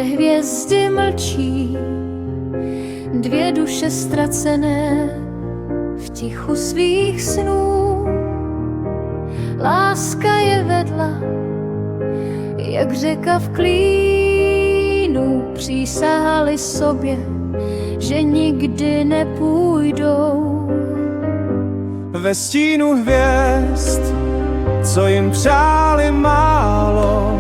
kde hvězdy mlčí, dvě duše ztracené v tichu svých snů. Láska je vedla, jak řeka v klínu, přísahali sobě, že nikdy nepůjdou. Ve stínu hvězd, co jim přáli málo,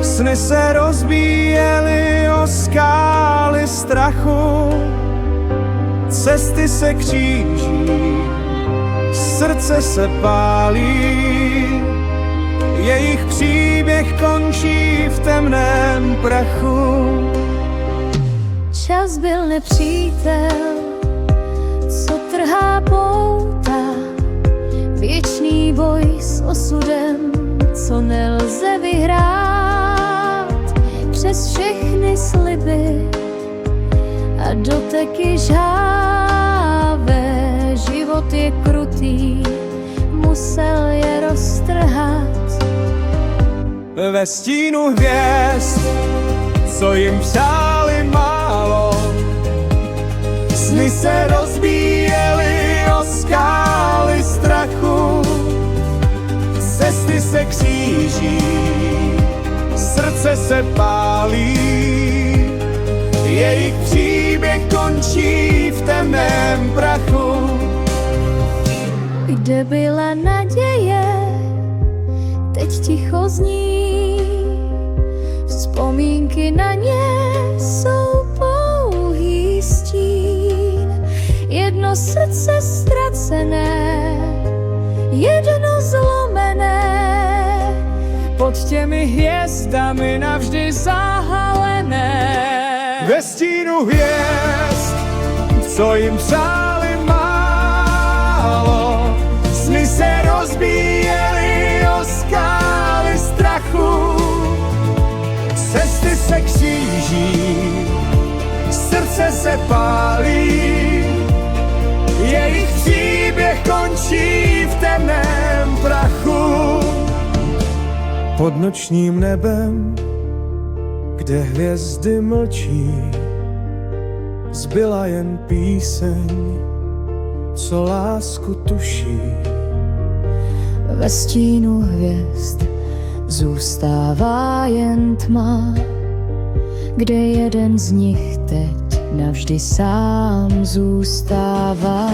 sny se rozbíjely o skály strachu. Cesty se kříží, srdce se pálí, jejich příběh končí v temném prachu. Čas byl nepřítel, co trhá pouta, věčný boj s osudem, co nelze vyhrát. Přes všechny sliby a doteky žhávé, život je krutý, musel je roztrhat. Ve stínu hvězd, co jim přáli málo, sny se rozbíjely o skály strachu. Cesty se kříží, srdce se pálí, jejich příběh končí v temném prachu. Kde byla naděje, teď ticho zní, vzpomínky na ně jsou pouhý stín. Jedno srdce ztracené, jedno zlomené, Pod těmi hvězdami navždy zahalené. Ve stínu hvězd, co jim přáli málo, sny se rozbíjely o skály strachu. Cesty se kříží, srdce se pálí, jejich příběh končí v temném prachu. Pod nočním nebem, kde hvězdy mlčí, zbyla jen píseň, co lásku tuší. ve stínu hvězd zůstává jen tma, kde jeden z nich teď navždy sám zůstává.